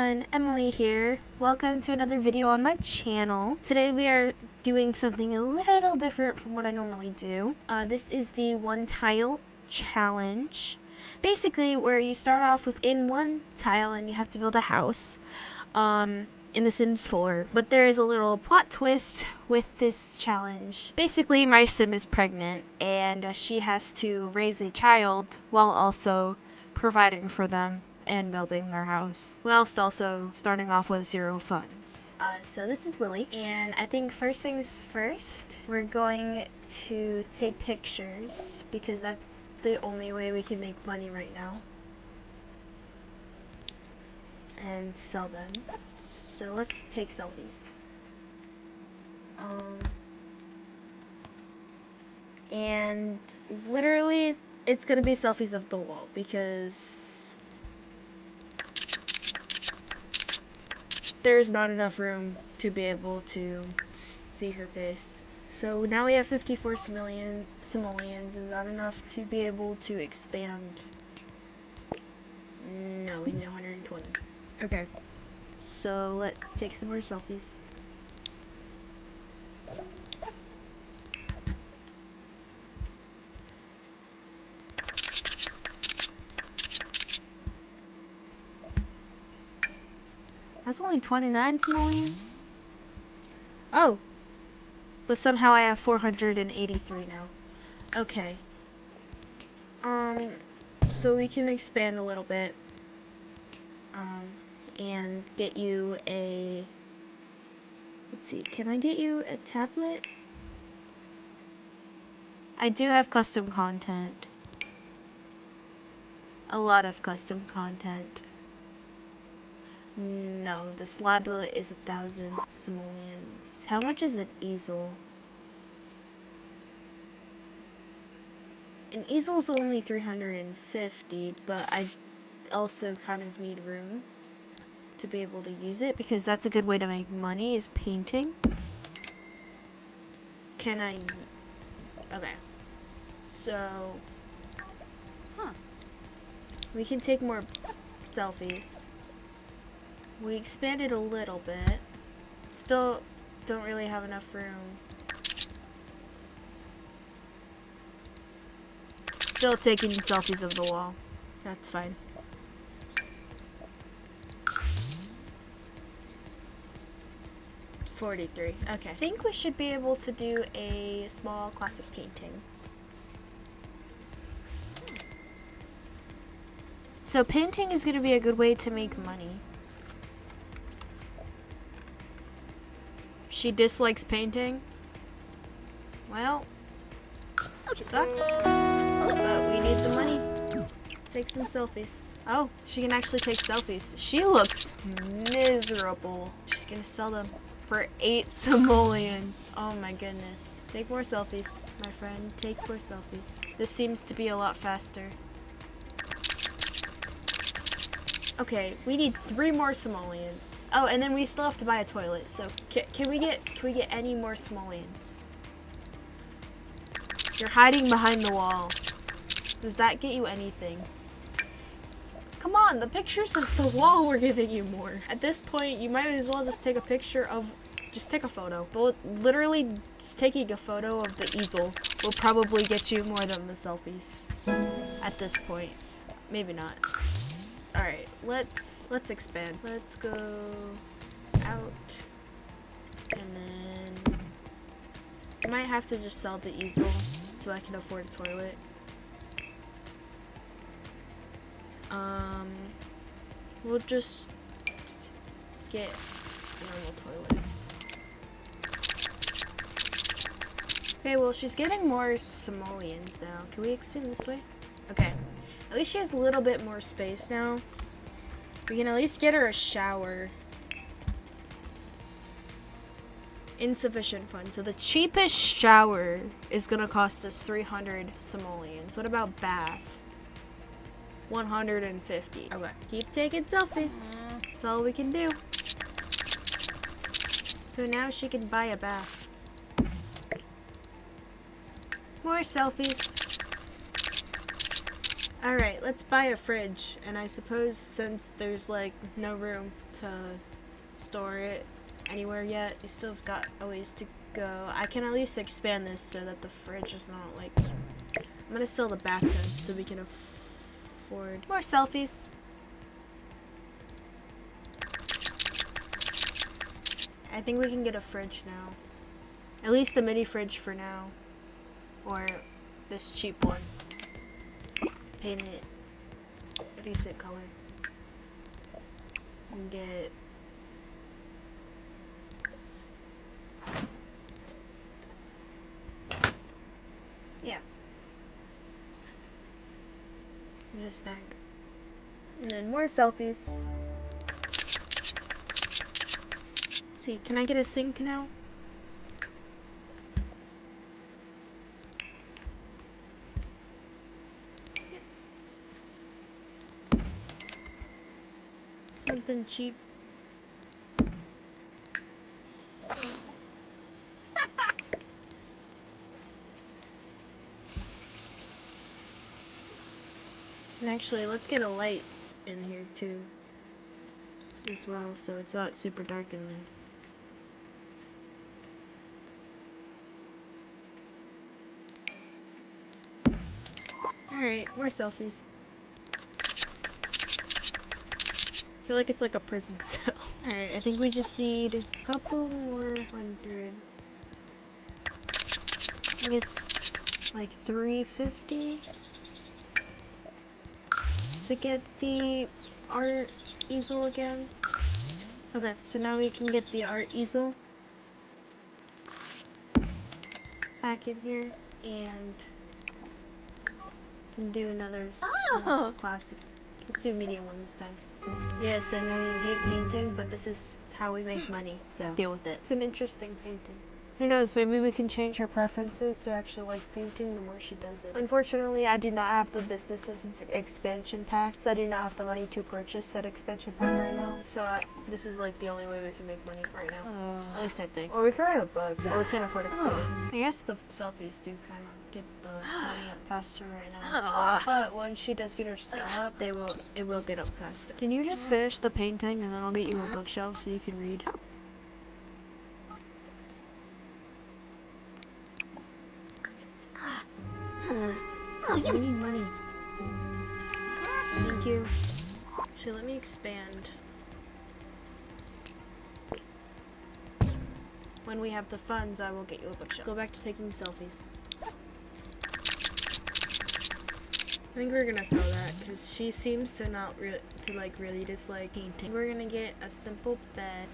everyone, Emily here. Welcome to another video on my channel. Today we are doing something a little different from what I normally do. This is the one tile challenge. Basically where you start off within one tile and you have to build a house in The Sims 4. But there is a little plot twist with this challenge. Basically my sim is pregnant and she has to raise a child while also providing for them and building their house, whilst also starting off with 0 funds. So this is Lily, and I think first things first, we're going to take pictures, because that's the only way we can make money right now. And sell them. So let's take selfies. And literally, it's gonna be selfies of the wall, because there's not enough room to be able to see her face. So now we have 54 simoleons. Is that enough to be able to expand? No, we need 120. Okay. So let's take some more selfies. That's only 29 simoleons? Oh. But somehow I have 483 now. Okay. So we can expand a little bit. And get you a... Let's see, can I get you a tablet? I do have custom content. A lot of custom content. No, the slablet is 1,000 simoleons. How much is an easel? An easel's only 350, but I also kind of need room to be able to use it, because that's a good way to make money, is painting. Can I... Okay. So... We can take more selfies. We expanded a little bit. Still don't really have enough room. Still taking selfies of the wall. That's fine. $43. Okay. I think we should be able to do a small classic painting. So painting is going to be a good way to make money. She dislikes painting. Well, sucks. But we need the money. Take some selfies. Oh, she can actually take selfies. She looks miserable. She's gonna sell them for 8 simoleons. Oh my goodness. Take more selfies, my friend. Take more selfies. This seems to be a lot faster. Okay, we need 3 more simoleons. Oh, and then we still have to buy a toilet. So can we get any more simoleons? You're hiding behind the wall. Does that get you anything? Come on, the pictures of the wall were giving you more. At this point, you might as well just take a picture of, just take a photo. But literally, just taking a photo of the easel will probably get you more than the selfies. At this point. Maybe not. Alright, let's expand. Let's go out. And then I might have to just sell the easel so I can afford a toilet. We'll just get a normal toilet. Okay, well, she's getting more simoleons now. Can we expand this way? Okay. At least she has a little bit more space now. We can at least get her a shower. Insufficient funds. So the cheapest shower is gonna cost us 300 simoleons. What about bath? 150. Okay. Keep taking selfies. That's all we can do. So now she can buy a bath. More selfies. Alright, let's buy a fridge. And I suppose since there's like no room to store it anywhere yet, we still have got a ways to go. I can at least expand this so that the fridge is not like... I'm gonna sell the bathtub so we can afford more selfies. I think we can get a fridge now. At least a mini fridge for now. Or this cheap one. Paint it a decent color. And get... yeah. And a snack. And then more selfies. Let's see, can I get a sink now? Something cheap. And actually, let's get a light in here too, as well, so it's not super dark in there. Alright, more selfies. I feel like it's like a prison cell. Alright, I think we just need a couple more hundred. I think it's like 350 to get the art easel again. Okay, so now we can get the art easel back in here and can do another classic. Let's do a medium one this time. Yes, I know you hate painting, but this is how we make money, so deal with it. It's an interesting painting. Who knows, maybe we can change her preferences to actually like painting the more she does it. Unfortunately, I do not have the business's expansion pack, so I do not have the money to purchase that expansion pack right now. So this is like the only way we can make money right now. At least I think. Or we can write a book, or we can't afford a book. I guess the selfies do kind of get the money up faster right now. But when she does get her skill up, it will get up faster. Can you just finish the painting and then I'll get you a bookshelf so you can read? We need money. Thank you. Actually, let me expand. When we have the funds, I will get you a bookshelf. Go back to taking selfies. I think we're gonna sell that because she seems to not really dislike painting. We're gonna get a simple bed.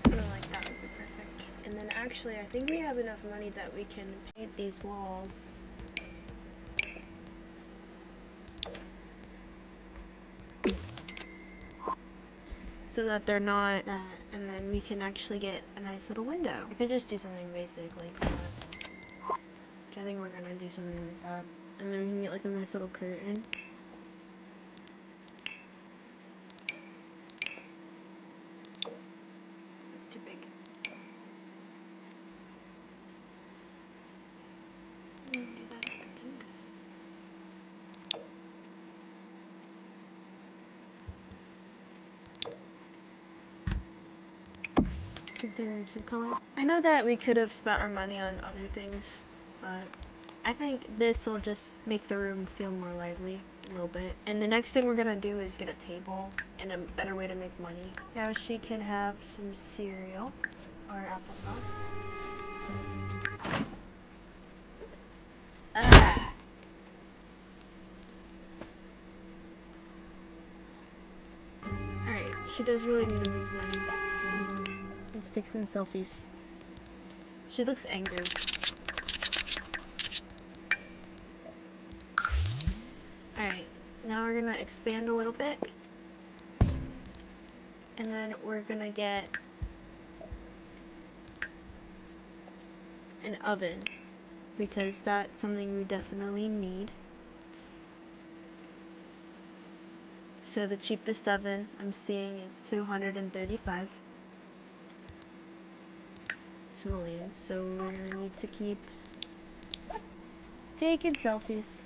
Something like that would be perfect. And then actually, I think we have enough money that we can paint these walls. So that they're not that, and then we can actually get a nice little window. I could just do something basic like that. Which I think we're gonna do something like that. And then we can get like a nice little curtain. It's too big. I'm gonna do that, I think. Some color. I know that we could have spent our money on other things, but I think this will just make the room feel more lively a little bit. And the next thing we're gonna do is get a table and a better way to make money. Now she can have some cereal or applesauce. Alright, she does really need to make money. Let's take some selfies. She looks angry. Alright, now we're gonna expand a little bit. And then we're gonna get an oven, because that's something we definitely need. So the cheapest oven I'm seeing is 235 simoleons. So we're gonna need to keep taking selfies.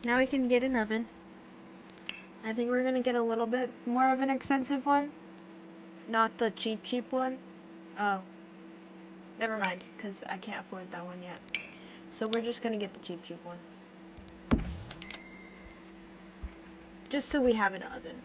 Now we can get an oven. I think we're gonna get a little bit more of an expensive one. Not the cheap one. Oh. Never mind, because I can't afford that one yet. So we're just gonna get the cheap one. Just so we have an oven.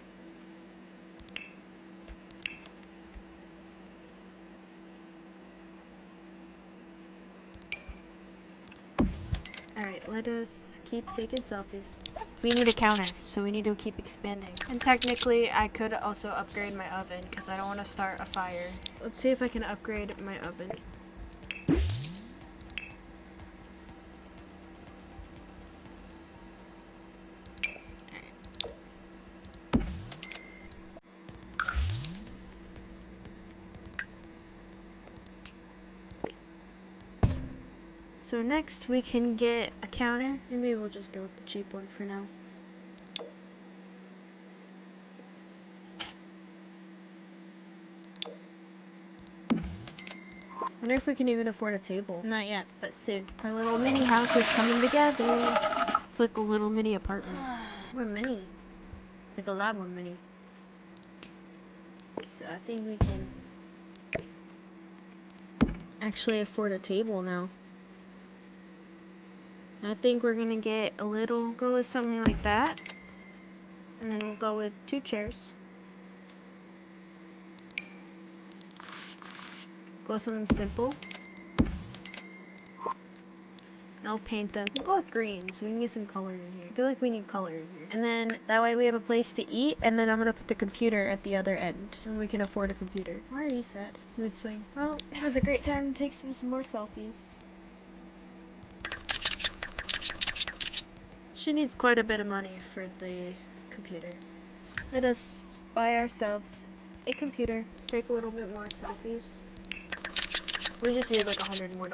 Alright, let us keep taking selfies. We need a counter, so we need to keep expanding. And technically, I could also upgrade my oven, because I don't want to start a fire. Let's see if I can upgrade my oven. So next we can get a counter, and maybe we'll just go with the cheap one for now. Wonder if we can even afford a table. Not yet, but soon. Our little mini house is coming together. It's like a little mini apartment. We're mini. Like a lot more mini. So I think we can actually afford a table now. I think we're gonna get a little, go with something like that. And then we'll go with 2 chairs. Go with something simple. And I'll paint them. We'll go with green so we can get some color in here. I feel like we need color in here. And then that way we have a place to eat, and then I'm gonna put the computer at the other end. And we can afford a computer. Why are you sad? Mood swing. Well, it was a great time to take some more selfies. She needs quite a bit of money for the computer. Let us buy ourselves a computer. Take a little bit more selfies. We just need like $100 more.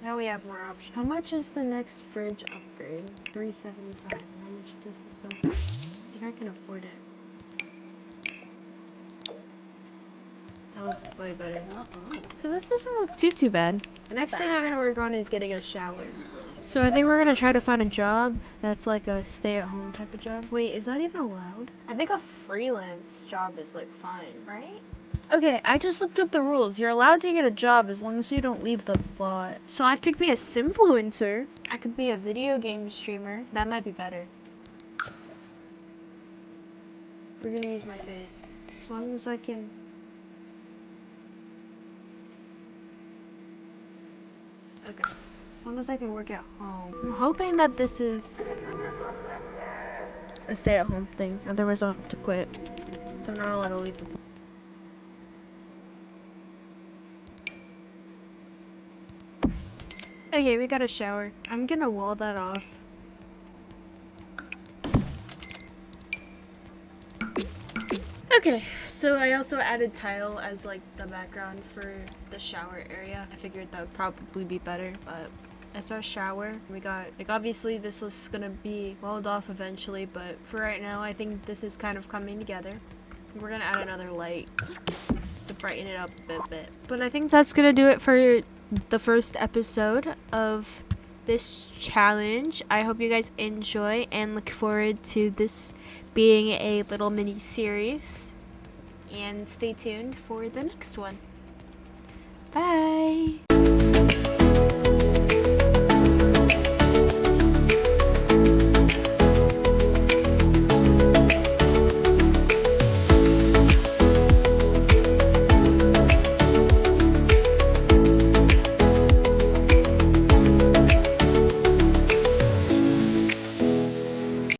Now we have more options. How much is the next fridge upgrade? $375. How much does the sofa? I think I can afford it. That looks way better. So this doesn't look too bad. The next thing I'm gonna work on is getting a shower. So I think we're gonna try to find a job that's like a stay-at-home type of job. Wait, is that even allowed? I think a freelance job is like fine, right? Okay, I just looked up the rules. You're allowed to get a job as long as you don't leave the bot. So I could be a simfluencer. I could be a video game streamer. That might be better. We're gonna use my face. As long as I can. Okay. As long as I can work at home. I'm hoping that this is a stay-at-home thing. Otherwise I'll have to quit. So I'm not allowed to leave the bot. Okay, we got a shower. I'm gonna wall that off. Okay, so I also added tile as like the background for the shower area. I figured that would probably be better, but that's our shower. We got, like, obviously this is gonna be walled off eventually, but for right now I think this is kind of coming together. We're gonna add another light just to brighten it up a bit. But I think that's gonna do it for the first episode of this challenge. I hope you guys enjoy and look forward to this being a little mini series, and stay tuned for the next one. Bye.